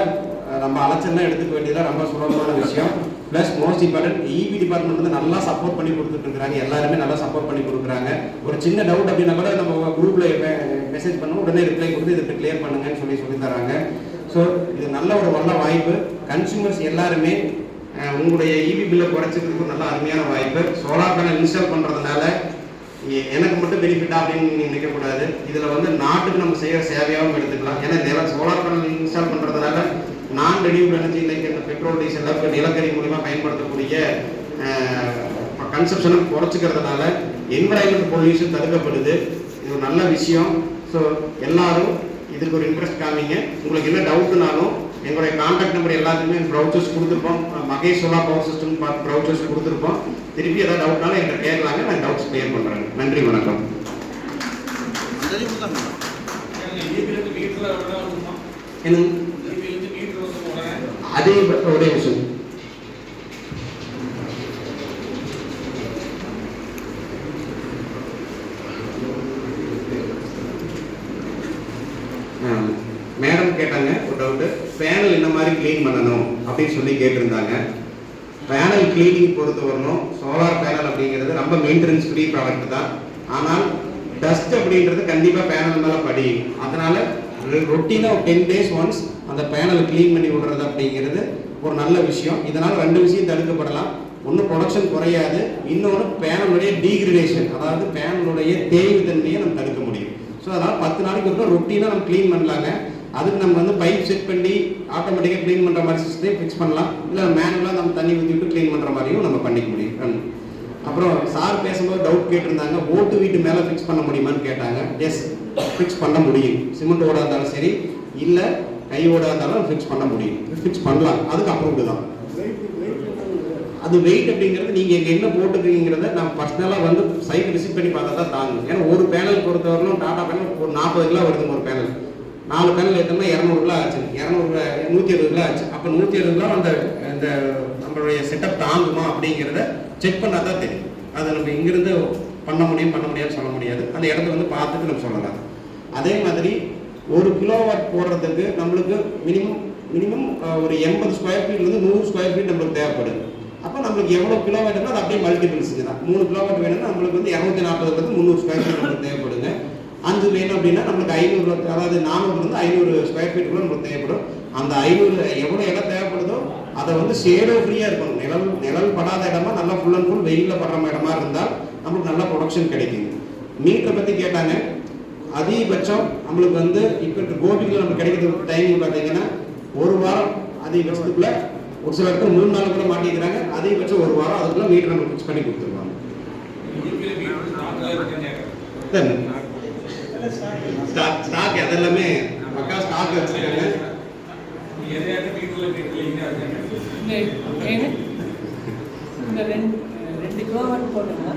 நம்ம அலைச்சல்லாம் எடுத்துக்க வேண்டியதாக ரொம்ப சுலபமான விஷயம். Plus most important, EB department வந்து நல்லா சப்போர்ட் பண்ணி கொடுத்துட்டு இருக்கிறாங்க. எல்லாருமே நல்லா சப்போர்ட் பண்ணி கொடுக்குறாங்க. ஒரு சின்ன டவுட் அப்படின்னா கூட நம்ம குரூப்பில் மெசேஜ் பண்ணோம், உடனே ரிப்ளை கொடுத்து இதுக்கு கிளியர் பண்ணுங்கன்னு சொல்லி தராங்க. ஸோ இது நல்ல ஒரு வாய்ப்பு. கன்சூமர்ஸ் எல்லாருமே உங்களுடைய இபி பில்லை குறைச்சிக்கிறதுக்கு ஒரு நல்ல அருமையான வாய்ப்பு. சோலார் பேனல் இன்ஸ்டால் பண்ணுறதுனால எனக்கு மட்டும் பெனிஃபிட்டா அப்படின்னு நினைக்கக்கூடாது. இதில் வந்து நாட்டுக்கு நம்ம செய்கிற சேவையாகவும் எடுத்துக்கலாம். ஏன்னா சோலார் பேனல் இன்ஸ்டால் பண்ணுறதுனால நான் ரெனியூபிள் எனர்ஜி லைக் இந்த பெட்ரோல் டீசல் நிலக்கரி மூலிமா பயன்படுத்தக்கூடிய கன்சப்ஷனும் குறைச்சிக்கிறதுனால என்விரான்மெண்ட் பொல்யூஷன் தடுக்கப்படுது. இது ஒரு நல்ல விஷயம். ஸோ எல்லாரும் இதுக்கு ஒரு இன்ட்ரெஸ்ட் காமிங்க. உங்களுக்கு என்ன டவுட்னாலும் எங்களுடைய கான்டாக்ட் நம்பர் எல்லாத்துக்குமே ப்ரௌச்சர்ஸ் கொடுத்துருப்போம். Mahesh solar power system brochures கொடுத்துருப்போம். திருப்பி ஏதாவது டவுட்னாலும் என்கிட்ட கேட்கலாங்க, நான் டவுட்ஸ் கிளியர் பண்ணுறேன். நன்றி, வணக்கம். என்ன அதே ஒரே விஷயம் மேடம் கேட்டாங்க ஒரு டவுட்டு, பேனல் என்ன மாதிரி க்ளீன் பண்ணணும் அப்படின்னு சொல்லி கேட்டிருந்தாங்க. பேனல் கிளீனிங் பொறுத்த வரணும் சோலார் பேனல் அப்படிங்கிறது ரொம்ப மெயின்டெனன்ஸ் ஃப்ரீ ப்ராடக்ட் தான். ஆனால் டஸ்ட் அப்படின்றது கண்டிப்பாக பேனல் மேலே படியும். அதனால் ரொட்டீனாக ஒரு 10 days ஒன்ஸ் அந்த பேனலை க்ளீன் பண்ணி விடுறது அப்படிங்கிறது ஒரு நல்ல விஷயம். இதனால் 2 விஷயம் தடுக்கப்படலாம். ஒன்று ப்ரொடக்ஷன் குறையாது, இன்னொன்று பேனலுடைய டீக்ரடேஷன், அதாவது பேனலுடைய தேய்வு தன்மையை நம்ம தடுக்க முடியும். ஸோ அதனால் 10 நாளைக்கு ஒரு ரொட்டீனாக நம்ம க்ளீன் பண்ணலாங்க. அதுக்கு நம்ம வந்து பைப் செட் பண்ணி ஆட்டோமேட்டிக்காக க்ளீன் பண்ணுற மாதிரி சிஸ்டத்தை ஃபிக்ஸ் பண்ணலாம். இல்லை மேனுவலாக நம்ம தண்ணி ஊற்றிவிட்டு க்ளீன் பண்ணுற மாதிரியும் நம்ம பண்ணிக்க முடியும். அப்புறம் சார் பேசும்போது டவுட் கேட்டிருந்தாங்க, ஓட்டு வீட்டு மேலே ஃபிக்ஸ் பண்ண முடியுமான்னு கேட்டாங்க. எஸ், ஃபிக்ஸ் பண்ண முடியும். சிமெண்ட் ஓடாக இருந்தாலும் சரி, இல்லை கை ஓடாக இருந்தாலும் ஃபிக்ஸ் பண்ண முடியும், ஃபிக்ஸ் பண்ணலாம். அதுக்கு அப்ரூவ்டு தான். அது வெயிட் அப்படிங்கிறது நீங்கள் எங்கே என்ன போட்டுக்கிறீங்கிறத நம்ம பர்சனலாக வந்து சைட் விசிட் பண்ணி பார்த்தா தான் தாங்கும். ஏன்னா ஒரு பேனல் பொறுத்தவரைக்கும் டாடா பேனல் ஒரு 40 கிலோ வருதுங்க. ஒரு பேனல் 4 பேனல் எடுத்தோம்னா 200 கிலோ ஆச்சு, 160 கிலோ ஆச்சு. அப்போ 160 கிலோ அந்த நம்மளுடைய செட்டப் தாங்குமா அப்படிங்கிறத செக் பண்ணால் தான் தெரியும். அதை நம்ம இங்கிருந்து பண்ண முடியாதுன்னு சொல்ல முடியாது. அந்த இடத்த வந்து பார்த்துட்டு நம்ம சொல்லலாம். அதே மாதிரி 1 கிலோவாட் போடுறதுக்கு நம்மளுக்கு மினிமம் ஒரு 80 ஸ்கொயர் ஃபீட்லேருந்து 100 ஸ்கொயர் ஃபீட் நம்மளுக்கு தேவைப்படுது. அப்போ நம்மளுக்கு எவ்வளோ கிலோ வேணும்னா அது அப்படியே மல்டிபிள்ஸுங்க தான். 3 கிலோவாட் வேணும்னா நம்மளுக்கு வந்து 240 300 ஸ்கொயர் ஃபீட் நம்மளுக்கு தேவைப்படுங்க. 5 வேணும் அப்படின்னா நம்மளுக்கு 500, அதாவது 400 500 ஸ்கொயர் ஃபீட் கூட நம்மளுக்கு தேவைப்படும். அந்த 500 எவ்வளோ இடம் தேவைப்படுதோ அதை வந்து ஷேடோ ஃப்ரீயாக இருக்கணும். நிழல் படாத இடமா, நல்லா ஃபுல் அண்ட் ஃபுல் வெயிலில் படுற இடமா இருந்தால் நம்மளுக்கு நல்ல ப்ரொடக்ஷன் கிடைக்குங்க. மீட்டரை பற்றி கேட்டாங்க. அதிகபட்சம் நம்மளுக்கு வந்து இப்போ கோபியில் நம்ம கிடைக்கிற டைமிங் பார்த்தீங்கன்னா 1 வாரம் அதிகபட்சத்துக்குள்ள, ஒரு சில இடத்துல 3 நாள் கூட மாட்டிக்கிறாங்க. அதிகபட்சம் 1 வாரம் அதுக்குள்ள மீட்டர் நம்ம ஃபிக்ஸ் பண்ணி கொடுத்துருவாங்க. ஸ்டாக் அதெல்லாமே பக்கா ஸ்டாக் வச்சுருக்காங்க. இந்த 2 கிலோவாட் போட்டோம்னா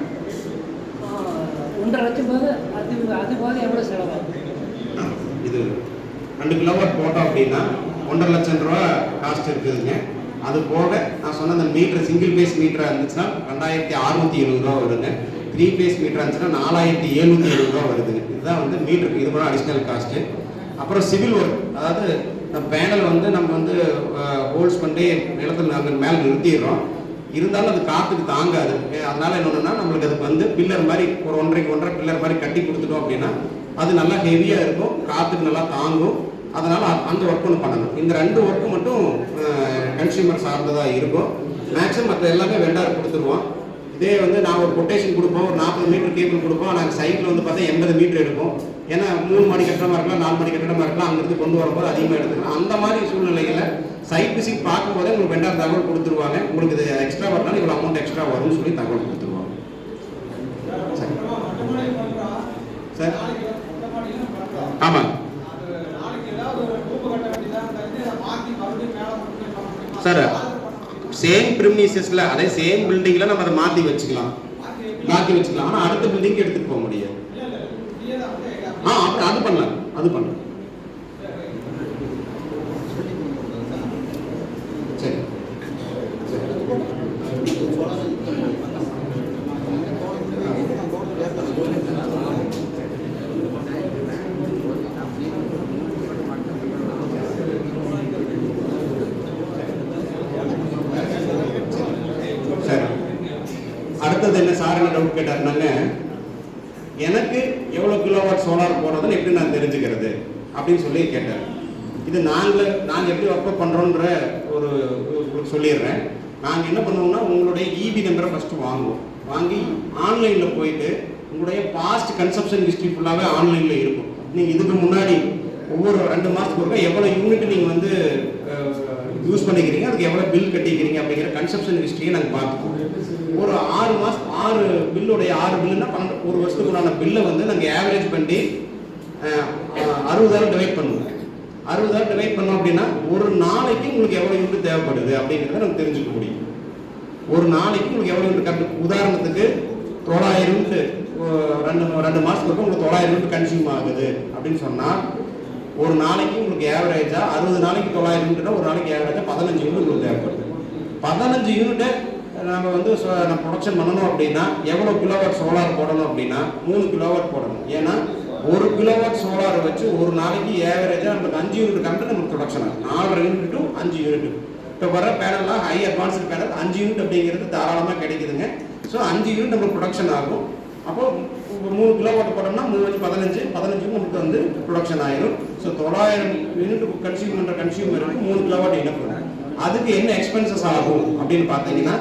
1.5 லட்சம் போது அது போது எவ்வளோ செலவாகும்? இது 2 கிலோவாட் போட்டோம் அப்படின்னா 1.5 லட்சம் ரூபா காஸ்ட் இருக்குதுங்க. அது போக நான் சொன்ன அந்த மீட்டர் சிங்கிள் பேஸ் மீட்டராக இருந்துச்சுன்னா 2670 ரூபா வருதுங்க. 3 பேஸ் மீட்டராக இருந்துச்சுன்னா 4770 ரூபா வருதுங்க. இதுதான் வந்து மீட்டருக்கு. இது கூட அடிஷ்னல் காஸ்ட்டு. அப்புறம் சிவில் ஒர்க், அதாவது இந்த பேனல் வந்து நம்ம வந்து ஹோல்ஸ் பண்ணி நிலத்தில் நாங்கள் மேலே நிறுத்திடுறோம். இருந்தாலும் அது காற்றுக்கு தாங்காது. அதனால என்னன்னா நம்மளுக்கு அதுக்கு வந்து பில்லர் மாதிரி ஒரு 1.5 பில்லர் மாதிரி கட்டி கொடுத்துட்டோம் அப்படின்னா அது நல்லா ஹெவியாக இருக்கும், காற்றுக்கு நல்லா தாங்கும். அதனால் அந்த ஒர்க் ஒன்று பண்ணணும். இந்த 2 ஒர்க்கு மட்டும் கன்சியூமர் சார்ந்ததாக இருக்கும். மேக்ஸிமம் மற்ற எல்லாமே வெண்டார் கொடுத்துருவோம். இதே வந்து நான் ஒரு கொட்டேஷன் கொடுப்போம், ஒரு 40 மீட்டர் கேபிள் கொடுப்போம். நாங்கள் சைட்டில் வந்து பார்த்தா 80 மீட்டர் எடுப்போம். ஏன்னா 3 மாடி கட்டடமாக இருக்கலாம், 4 மாடி கட்டடமாக இருக்கலாம், அங்கேருந்து கொண்டு வரும்போது அதிகமாக எடுத்துக்கலாம். அந்த மாதிரி சூழ்நிலையில் சைட் விசிட் பார்க்கும்போதே உங்களுக்கு வெண்டார் தகவல் கொடுத்துருவாங்க. உங்களுக்கு இது எக்ஸ்ட்ரா வரனால இவ்வளோ அமௌண்ட் எக்ஸ்ட்ரா வரும்னு சொல்லி தகவல் கொடுத்துருவாங்க. சார் ஆமாங்க சார். சேம் ப்ரிமிசஸ்ல, அதே சேம் பில்டிங்ல நம்ம அதை மாற்றி வச்சுக்கலாம். ஆனால் அடுத்த பில்டிங்க்கு எடுத்துகிட்டு போக முடியாது. அப்புறம் அது பண்ணலாம். சரி அடுத்தது என்ன சார் என்ன டவுட் கேட்டாருனாங்க, எனக்கு எவ்வளோ கிலோவாட் சோலார் போடுறதுன்னு எப்படி நான் தெரிஞ்சுக்கிறது அப்படின்னு சொல்லி கேட்டார். இது நாங்கள் எப்படி ஒர்க் பண்ணுறோன்ற ஒரு சொல்லிடுறேன். நாங்கள் என்ன பண்ணுவோம்னா உங்களுடைய இபி நம்பரை ஃபஸ்ட்டு வாங்கி ஆன்லைனில் போயிட்டு உங்களுடைய பாஸ்ட் கன்சப்ஷன் ஹிஸ்ட்ரி ஃபுல்லாகவே ஆன்லைனில் இருக்கும். நீங்கள் இதுக்கு முன்னாடி ஒவ்வொரு 2 மாதத்துக்கு ஒருக்கா எவ்வளோ யூனிட் நீங்கள் வந்து யூஸ் பண்ணிக்கிறீங்க, அதுக்கு எவ்வளோ பில் கட்டிக்கிறீங்க அப்படிங்கிற கன்சப்ஷன் ஹிஸ்ட்ரியை நாங்கள் பார்த்துக்குவோம். ஒரு 6 மாதம் 6 பில்லுடைய 6 பில்லுன்னா 1 வருஷத்துக்கு உண்டான பில்லை வந்து நாங்கள் ஆவரேஜ் பண்ணி 60,000 டிவைட் பண்ணுவோம். 60,000 டிவைட் பண்ணோம் அப்படின்னா ஒரு நாளைக்கு உங்களுக்கு எவ்வளோ யூனிட் தேவைப்படுது அப்படிங்கிறத நம்ம தெரிஞ்சுக்க முடியும். ஒரு நாளைக்கு உங்களுக்கு எவ்வளோ யூனிட் கரெக்ட். உதாரணத்துக்கு 900 யூனிட் 2 மாதத்துக்கு உங்களுக்கு 900 யூனிட் கன்சியூம் ஆகுது அப்படின்னு சொன்னால் ஒரு நாளைக்கு உங்களுக்கு ஏவரேஜாக 60 நாளைக்கு 900 யூனிட்னா ஒரு நாளைக்கு ஏவரேஜாக 15 யூனிட் உங்களுக்கு தேவைப்படுது. 15 யூனிட்டை நம்ம வந்து நம்ம ப்ரொடக்ஷன் பண்ணணும் அப்படின்னா எவ்வளோ கிலோவாட் சோலார் போடணும் அப்படின்னா 3 கிலோவாட் போடணும். ஏன்னா 1 கிலோவாட் சோலாரை வச்சு ஒரு நாளைக்கு ஏவரேஜாக நமக்கு 5 யூனிட் கரண்ட் நமக்கு ப்ரொடக்ஷன் ஆகும். 4.5 யூனிட் டு 5 யூனிட். இப்போ வர பேனல்லாம் ஹை அட்வான்ஸ்டு பேனல் 5 யூனிட் அப்படிங்கிறது தாராளமாக கிடைக்குதுங்க. ஸோ 5 யூனிட் நமக்கு ப்ரொடக்ஷன் ஆகும். அப்போ 3 கிலோவாட் போட்டோம்னா 3 15 யூனிட் நமக்கு வந்து ப்ரொடக்ஷன் ஆயிடும். ஸோ 900 யூனிட் கன்சியூம் பண்ணுற கன்சியூமருக்கு 3 கிலோவாட் இனப்பு. அதுக்கு என்ன எக்ஸ்பென்சஸ் ஆகும் அப்படின்னு பார்த்தீங்கன்னா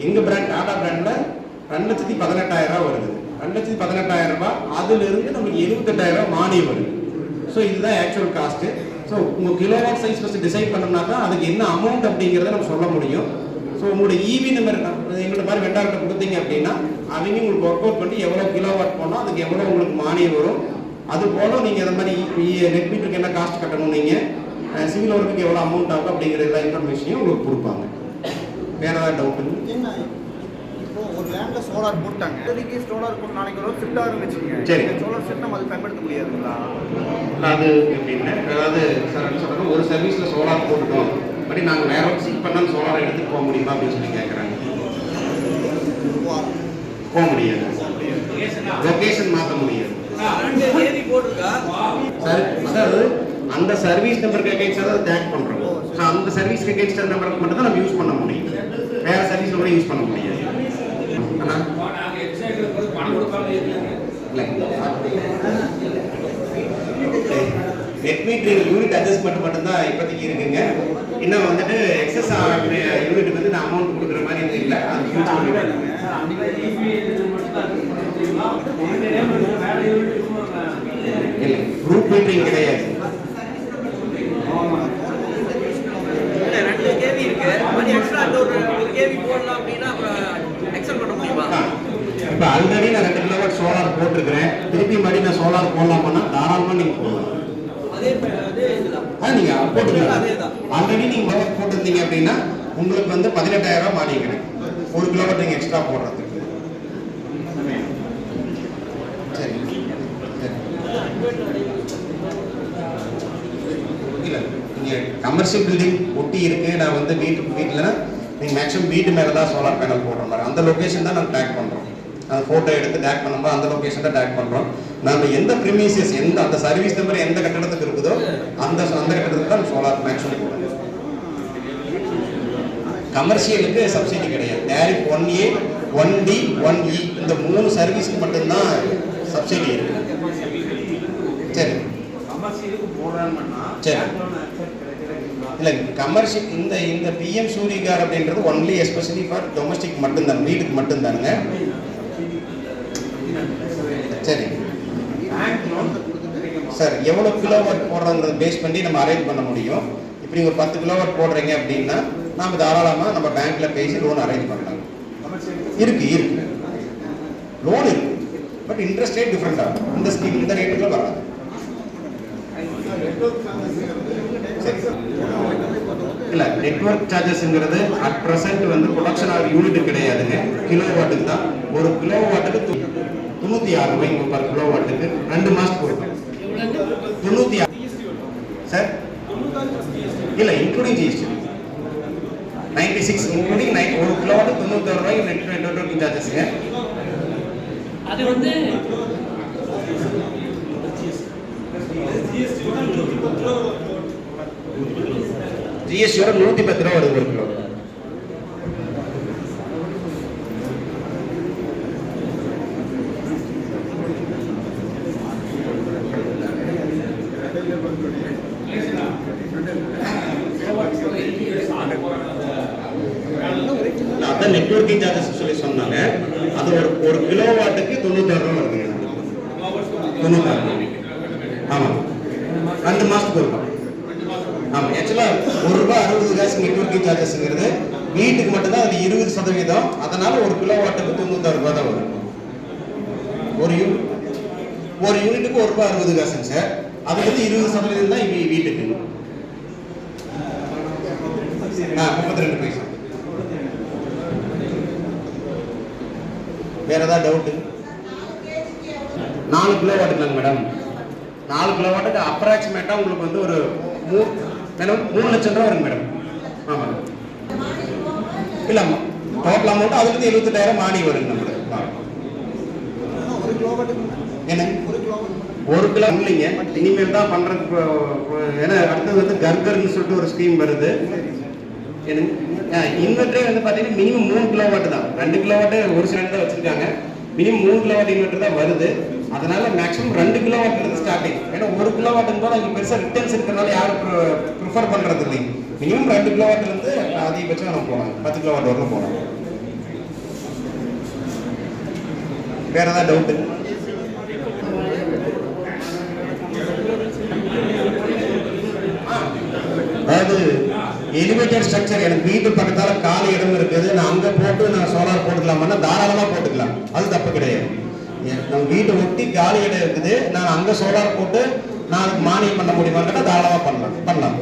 எங்கள் பிராண்ட் டாடா பிராண்டில் 2,18,000 வருது. 2,18,000 அதிலிருந்து நமக்கு 78,000 மானியம் வருது. ஸோ இதுதான் ஆக்சுவல் காஸ்ட்டு. ஸோ உங்கள் கிலோவாட் சைஸ் ஃபஸ்ட்டு டிசைட் பண்ணோம்னா தான் அதுக்கு என்ன அமௌண்ட் அப்படிங்கிறத நம்ம சொல்ல முடியும். ஸோ உங்களோட ஈவி நம்பர் எங்களோட மாதிரி வெண்டார்கிட்ட கொடுத்தீங்க அப்படின்னா அவங்க உங்களுக்கு ஒர்க் அவுட் பண்ணி எவ்வளோ கிலோவாட் போனால் அதுக்கு எவ்வளோ உங்களுக்கு மானியம் வரும். அது போல் நீங்கள் இந்த மாதிரி நெட் மீட்டருக்கு என்ன காஸ்ட் கட்டணும், நீங்கள் சிவில் ஒர்க்குக்கு எவ்வளோ அமௌண்ட் ஆகும் அப்படிங்கிற எல்லா இன்ஃபர்மேஷனையும் உங்களுக்கு கொடுப்பாங்க. வேற ஏதாவது டவுட்? என்ன இப்போ ஒரு லேண்ட்ல சோலார் போட்டாங்க, இப்போதைக்கு சோலார் போட்டு நாளைக்கு ஒரு ஃபிட் ஆகும் வச்சுக்கோங்க. சரி. சோலார் செட் நம்ம அது பயன்படுத்த முடியாதுங்களா? அது எப்படின்னா, அதாவது சார் சொல்கிறாங்க ஒரு சர்வீஸில் சோலார் போட்டுட்டோம் பட் நாங்கள் வேற ஒரு சிக் பண்ணால் சோலார் எடுத்துகிட்டு போக முடியுமா அப்படின்னு சொல்லி கேட்குறாங்க. போக முடியாது, லொகேஷன் மாற்ற முடியாது சார். அதாவது அந்த சர்வீஸ் நம்பருக்கு அகேன்ஸ்டாக தான் டேக் பண்ணுறோம். ஸோ அந்த சர்வீஸ்க்கு அகேன்ஸ்டாக நம்பருக்கு மட்டும் தான் நம்ம யூஸ் பண்ண முடியும், வேற சர்வீஸ் நம்பரை யூஸ் பண்ண முடியாது. ஆனால் நெட் மீட்டரிங் யூனிட் அட்ஜஸ்ட்மெண்ட் மட்டும்தான் இப்போதைக்கு இருக்குங்க. இன்னும் வந்துட்டு எக்ஸஸ் யூனிட் வந்து நான் அமௌண்ட் கொடுக்குற மாதிரி இல்லை. அது இல்லை, குரூப் மீட்டரிங் கிடையாது. இப்போ ஆல்ரெடி நான் 2 கிலோவாட் சோலார் போட்டிருக்கிறேன், திருப்பி மறுபடியும் நான் சோலார் போடலாம்னா தாராளமாக நீங்கள் போடலாம். நீங்கள் போட்டுக்கலாம். ஆல்ரெடி நீங்கள் போட்டிருந்தீங்க அப்படின்னா உங்களுக்கு வந்து 18,000 மானியம் கிடைக்கும் 1 கிலோவாட் நீங்கள் எக்ஸ்ட்ரா போடுறதுக்கு. சரி இல்லை, நீங்கள் கமர்ஷியல் பில்டிங் ஒட்டி இருக்கு, நான் வந்து வீட்டில் நீங்கள் மேக்ஸிமம் வீட்டு மேலே தான் சோலார் பேனல் போடுற மாதிரி அந்த லொக்கேஷன் தான் நாங்கள் டேக் பண்ணுறோம். அந்த ஃபோட்டோ எடுத்து டேக் பண்ணும்போது அந்த லொக்கேஷன் தான் டேக் பண்ணுறோம். நம்ம எந்த ப்ரிமிசியஸ் எந்த அந்த சர்வீஸ் நம்பர் எந்த கட்டடத்துக்கு இருக்குதோ அந்த கட்டடத்துக்கு தான் சோலார் மேக்ஸிமம் போடுறோம். கமர்ஷியலுக்கு சப்சிடி கிடையாது. டேரிஃப் 1A 1D 1E இந்த 3 சர்வீஸ்க்கு மட்டும்தான் சப்சிடி இருக்கு. சரி சரி இல்லை, கமர்ஷியல் இந்த பிஎம் சூரியகார் அப்படின்றது ஒன்லி எஸ்பெஷலி ஃபார் டொமஸ்டிக் மட்டும்தான், வீட்டுக்கு மட்டும்தானுங்க. சரி சார், எவ்வளோ கிலோவாட் போடுறோங்கிறத பேஸ் பண்ணி நம்ம அரேஞ்ச் பண்ண முடியும். இப்படி ஒரு 10 கிலோவாட் போடுறீங்க அப்படின்னா நம்ம தாராளமாக நம்ம பேங்க்ல பேசி லோன் அரேஞ்ச் பண்ணலாம். இருக்கு லோன் இருக்கு, பட் இன்ட்ரெஸ்ட் ரேட் டிஃப்ரெண்ட் ஆகும். இந்த ஸ்கீம் இந்த ரேட்டுக்குள்ள வராது. இல்ல, நெட்வொர்க் சார்ஜஸ்ங்கிறது அட் பிரசன்ட் வந்து ப்ரொடக்ஷன் ஆகிற யூனிட் கிடையாதுங்க, கிலோவாட்டுக்கு தான். 1 கிலோவாட்டுக்கு 96 ரூபாய் பர் கிலோவாட்டுக்கு 2 மாசத்துக்கு கொடுக்கும். 96 சார், இல்ல இன்க்ளூடிங் ஜிஎஸ்டி 96 இன்க்ளூடிங் 1 கிலோவாட்டு 96 ரூபாய் நெட்வொர்க் சார்ஜஸ்ங்க. அது வந்து ஜிஎஸ்டியோட 110 ரூபா வருது 1 கிலோ. அதான் நெட்வொர்க்கிங் சார்ஜஸ் சொல்லி சொன்னாங்க. அது ஒரு கிலோவாட்டுக்கு 96 ரூபா வருதுங்க. 96. ஆமாம், 2 மாசத்துக்கு இருக்கும். ஆமாம், ஆக்சுவலாக ₹1.60 நெட்வொர்க்கிங் சார்ஜஸ்ங்கிறது வீட்டுக்கு மட்டும்தான் அது 20%. அதனால 1 கிலோவாட்டுக்கு 96 ரூபா தான் வரும். ஒரு யூனிட்டுக்கு ₹1.60 சார். அது வந்து 20% தான் வீட்டுக்கு. 32 பைசா. வேற ஏதாவது டவுட்டு? 4 கிலோவாட்டுங்களாங்க மேடம். 4 கிலோவாட்டுக்கு அப்ராக்சிமேட்டாக உங்களுக்கு வந்து ஒரு மேடம் 3 லட்சம் ரூபா வருங்க மேடம். ஆமாம் இல்லைம்மா டோட்டல் அமௌண்ட் அதுலேருந்து 78,000 மானியம் வருங்க நம்மளுக்கு. என்ன 1 கிலோ இல்லைங்க, இனிமேல் தான் பண்ணுறதுக்கு. ஏன்னா அடுத்தது வந்து கர்கர்னு சொல்லிட்டு ஒரு ஸ்கீம் வருது. எனக்கு இன்வெர்டரே வந்து பார்த்தீங்கன்னா மினிமம் 3 கிலோவாட் தான். 2 கிலோவாட்டு ஒரு சில தான் வச்சுருக்காங்க. மினிமம் 3 கிலோவாட் இன்வெர்டர் தான் வருது. அதனால மேக்ஸிமம் 2 கிலோவாட்லேருந்து ஸ்டார்டிங். ஏன்னா 1 கிலோவாட்டுன்னு கூட இங்கே பெருசாக ரிட்டர்ன்ஸ் இருக்கிறனால யாரும் ப்ரிஃபர் பண்ணுறது இல்லைங்க. மினிமம் 2 கிலோவாட்லேருந்து அதிகபட்சம் நம்ம போகலாம், 10 கிலோவாட் வரலும் போகலாம். வேறு ஏதாவது டவுட்டு? அதாவது எலிவேட்டட் ஸ்ட்ரக்சர் எனக்கு வீட்டு பக்கத்தால் காலி இடம் இருக்குது, நான் அங்கே போட்டு நான் சோலார் போட்டுக்கலாமா? தாராளமாக போட்டுக்கலாம், அது தப்பு கிடையாது. நம்ம வீட்டை ஒட்டி காலி இடம் இருக்குது, நான் அங்கே சோலார் போட்டு நான் அதுக்கு மானியம் பண்ண முடியுமான்னு தாராளமாக பண்ணலாம்.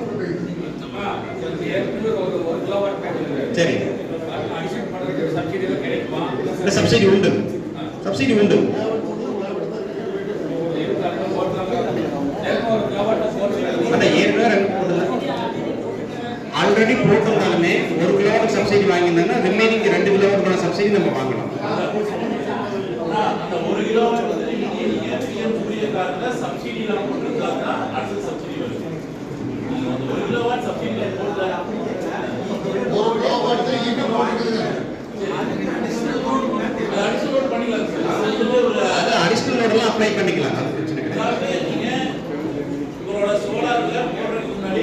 சரி, சப்சிடி உண்டு. ஆல்ரெடி போட்டிருந்தாலுமே 1 கிலோவாட் சப்சிடி வாங்கியிருந்தாங்கன்னா ரிமைனிங் 2 கிலோவாட் சப்சிடி நம்ம வாங்கலாம். அந்த 1 கிலோவாட் வந்து சப்சிடி இல்லாம போட்டிருந்தாங்கன்னா அடுத்த சப்சிடி வரும். நீங்க வந்து 1 கிலோவாட் சப்சிடி போடல, 1 கிலோவாட் இங்க போடுங்க, அடிஷனல் லோட் பண்ணிக்கலாம் சார். அது அடிஷனல் லோடெல்லாம் அப்ளை பண்ணிக்கலாம், அது பிரச்சனை கிடையாது. நீங்க உங்களோட சோலார்ல போடுறதுக்கு முன்னாடி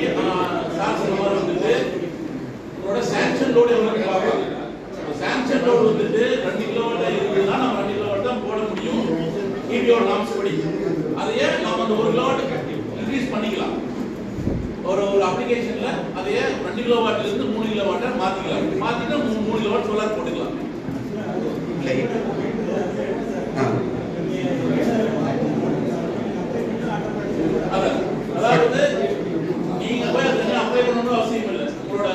சார் சொன்ன மாதிரி வந்துட்டு உங்களோட சாங்ஷன் லோடு எவ்வளவு பார்க்கலாம். சாங்ஷன் லோடு வந்துட்டு 2 கிலோவாட் இருக்குதுன்னா நம்ம 2 கிலோவாட் தான் போட முடியும் EBO நார்ம்ஸ் படி. அதையே நம்ம அந்த 1 கிலோவாட் இன்க்ரீஸ் பண்ணிக்கலாம். ஒரு அப்ளிகேஷன்ல அதையே 2 கிலோவாட்ல இருந்து 3 கிலோவாட்டா மாத்திக்கலாம். மாத்திட்டா 3 கிலோவாட் சோலார் போட்டுக்கலாம். அதாவது நீங்க போய் அதை அப்ளை பண்ணணும்னு அவசியம் இல்லை. உங்களோட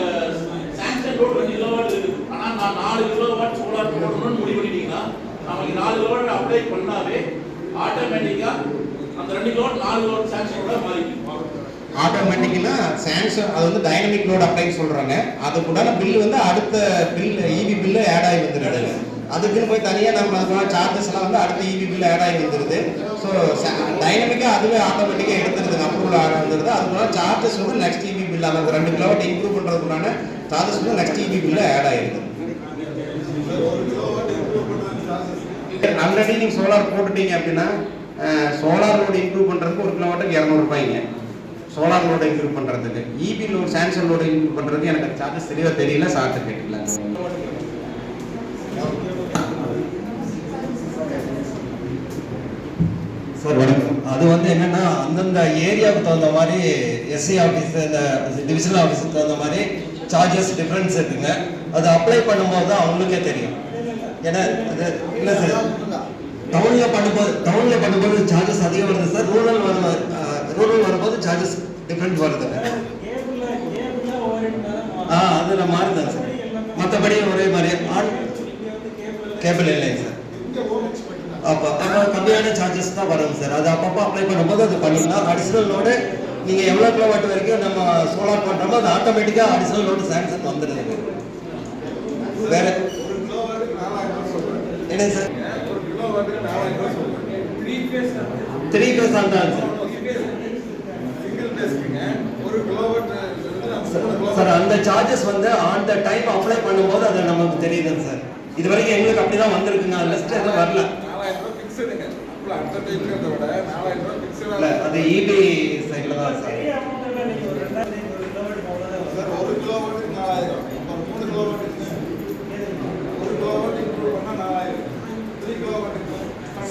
சாங்ஷன் லோட் 2 கிலோவாட் இருக்கு, ஆனா நான் 4 கிலோவாட் சோலார் போடணும்னு முடிவு பண்ணிட்டீங்கன்னா நமக்கு 4 கிலோவாட் அப்ளை பண்ணாவே ஆட்டோமேட்டிக்கா அந்த 2 கிலோவாட் 4 கிலோவாட் சாங்ஷனோட மாறிக்கும். ஆட்டோமேட்டிக்கலா சாங்ஷன் அது வந்து டைனமிக் லோட் அப்ளைன்னு சொல்றாங்க. அதுக்குண்டான பில் வந்து அடுத்த பில் EB பில் ஆட் ஆகி வந்துடுது. அதுக்குன்னு போய் தனியாக நம்ம சார்ஜஸ் எல்லாம் வந்து அடுத்த EB பில் ஆட் ஆகி வந்துடுது. ஸோ டைனமிக்காக அதுவே ஆட்டோமேட்டிக்காக எடுத்துருது, அப்ரூவல் ஆட் வந்துடுது. அதுக்குள்ள சார்ஜஸ் வந்து நெக்ஸ்ட் EB பில் அந்த 2 கிலோவாட் இம்ப்ரூவ் பண்ணுறதுக்குண்டான சார்ஜஸ் வந்து நெக்ஸ்ட் EB பில் ஆட் ஆகிடுது. ஆல்ரெடி நீங்கள் சோலார் போட்டுட்டீங்க அப்படின்னா சோலார் லோடு இம்ப்ரூவ் பண்ணுறதுக்கு 1 கிலோவாட்டுக்கு 200 ரூபாய்ங்க. சோலார் லோடு இம்ப்ரூவ் பண்ணுறதுக்கு EB load sanction load improve பண்ணுறதுக்கு எனக்கு சார்ஜஸ் தெளிவாக தெரியல, சார்ட்டு கேட்கல. சார் வணக்கம். அது வந்து என்னன்னா அந்தந்த ஏரியாவுக்கு தகுந்த மாதிரி SC ஆஃபீஸ் இந்த டிவிஷனல் ஆஃபீஸுக்கு தகுந்த மாதிரி சார்ஜஸ் டிஃப்ரென்ஸ் இருக்குங்க. அது அப்ளை பண்ணும்போது தான் அவங்களுக்கே தெரியும். ஏன்னா அது இல்லை சார், டவுனில் பண்ணும்போது சார்ஜஸ் அதிகம் வருது சார். ரூரல் வரும்போது சார்ஜஸ் டிஃப்ரெண்ட் வருதுங்க. அதில் மாறுதான் சார். மற்றபடி ஒரே மாதிரி கேபிள் இல்லைங்க சார். அப்போ கம்மியான சார்ஜஸ் தான் வரும் சார். அது அப்பப்போ அப்ளை பண்ணும்போது அது பண்ணிக்கலாம். அடிஷனல் லோடு நீங்கள் எவ்வளோ கிலோவாட் வரைக்கும் நம்ம சோலார் பண்ணுறோமோ அது ஆட்டோமேட்டிக்காக அடிஷனல் லோடு சாங்ஷன் வந்துடுதுங்க. வேற என்ன சார் 3 பேஸ் ஆண்டாங்க சார். அந்த சார்ஜஸ் வந்து ஆன் த டைம் அப்ளை பண்ணும்போது அது நமக்கு தெரியுதுங்க சார். இது வரைக்கும் எங்களுக்கு அப்படிதான் வந்திருக்குங்க. லிஸ்ட் எதுவும் வரல. இல்ல அது EB சைட்ல தான் சார்.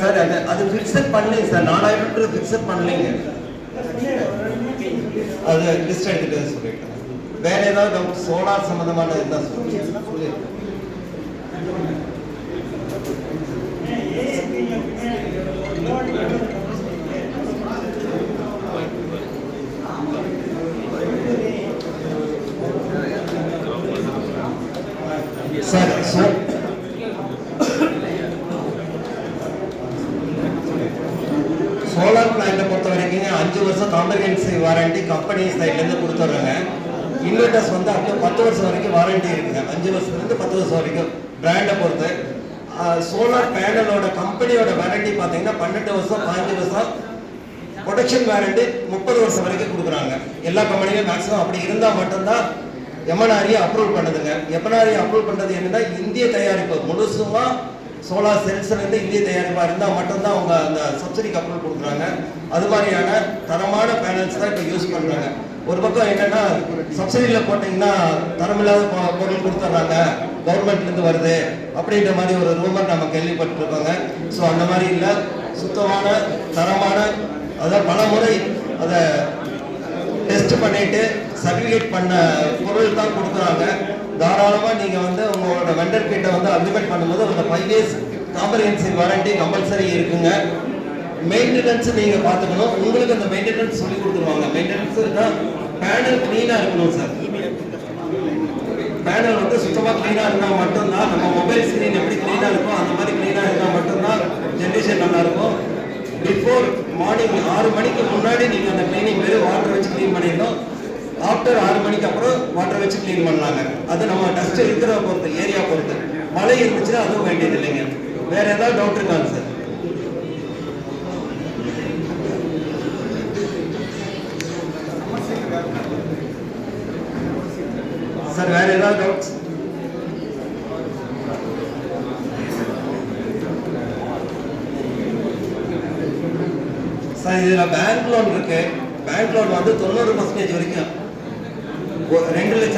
சார் அது ஃபிக்ஸட் பண்ணலைங்க சார். 4000 ஃபிக்ஸட் பண்ணலைங்க. அது லிஸ்ட் எடுத்துட்டு சொல்லிட்டேன். வேற ஏதாவது டவுட் சோலார் சம்பந்தமான இருந்தால் சொல்லி சார். சோலார் பிளான்ட்டை பொறுத்த வரைக்கும் கம்பெனி சைட்லேருந்து கொடுத்துட்றாங்க. இன்வெர்டர்ஸ் வந்து அப்படியே 10 வருஷம் வரைக்கும் வாரண்டி இருக்குங்க. 5 வருஷத்துலேருந்து 10 வருஷம் வரைக்கும் பிராண்டை பொறுத்து. சோலார் பேனலோட கம்பெனியோட வாரண்டி பார்த்தீங்கன்னா 12 வருஷம் 15 வருஷம், ப்ரொடக்ஷன் வாரண்டி 30 வருஷம் வரைக்கும் கொடுக்குறாங்க. எல்லா கம்பெனியும் மேக்ஸிமம் அப்படி இருந்தால் மட்டும்தான் எம்என்ஆரியை அப்ரூவ் பண்ணுதுங்க. எம்என்ஆரியை அப்ரூவ் பண்ணுறது என்னன்னா இந்திய தயாரிப்பு முழுசுமா சோலார் செல்ஸ்லேருந்து இந்திய தயாரிப்பாக இருந்தால் மட்டும்தான் அவங்க அந்த சப்சிடிக்கு அப்ரூவல் கொடுக்குறாங்க. அது மாதிரியான தரமான பேனல்ஸ் தான் இப்போ யூஸ் பண்ணுறாங்க. ஒரு பக்கம் என்னன்னா சப்சிடியில் போட்டிங்கன்னா தரமில்லாத பொருள் கொடுத்துட்றாங்க, கவர்மெண்ட்லேருந்து வருது அப்படின்ற மாதிரி ஒரு ரூமர் நம்ம கேள்விப்பட்டிருக்கோங்க. ஸோ அந்த மாதிரி இல்லை, சுத்தமான தரமான அதை பல முறை அதை டெஸ்ட் பண்ணிட்டு சர்டிஃபிகேட் பண்ண பொருள் தான் கொடுக்குறாங்க. தாராளமாக நீங்கள் வந்து உங்களோட வெண்டர் கிட்ட வந்து அக்ரிமெண்ட் பண்ணும்போது அந்த 5 இயர்ஸ் காம்ப்ரிஹென்சிவ் வாரண்டி கம்பல்சரி இருக்குங்க. மெயின்டெனன்ஸ் நீங்கள் பார்த்துக்கணும். உங்களுக்கு அந்த மெயின்டெனன்ஸ் சொல்லி கொடுத்துருவாங்க. மெயின்டெனன்ஸ்னா பேனல் க்ளீனாக இருக்கணும் சார். பேனல் வந்து சுத்தமாக க்ளீனாக இருந்தால் மட்டும்தான், நம்ம மொபைல் ஸ்க்ரீன் எப்படி க்ளீனாக இருக்கும் அந்த மாதிரி க்ளீனாக இருந்தால் மட்டும்தான் ஜென்ரேஷன் நல்லாயிருக்கும். பிஃபோர் மார்னிங் 6 மணிக்கு முன்னாடி நீங்கள் அந்த க்ளீனிங் வெறும் வாட்டர் வச்சு க்ளீன் பண்ணிடணும். ஆஃப்டர் 6 மணிக்கு அப்புறம் வாட்டர் வச்சு க்ளீன் பண்ணலாங்க. அது நம்ம டஸ்ட் இருக்கிற பொறுத்து, ஏரியா பொறுத்து. மழை இருந்துச்சுன்னா அதுவும் வேண்டியது இல்லைங்க. வேற ஏதாவது டவுட் இருக்காங்க சார்? சார் வேற ஏதாவது டவுட்ஸ்? சார் இதில் பேங்க் லோன் இருக்கு. பேங்க் லோன் வந்து 90% வரைக்கும் 2 லட்சம்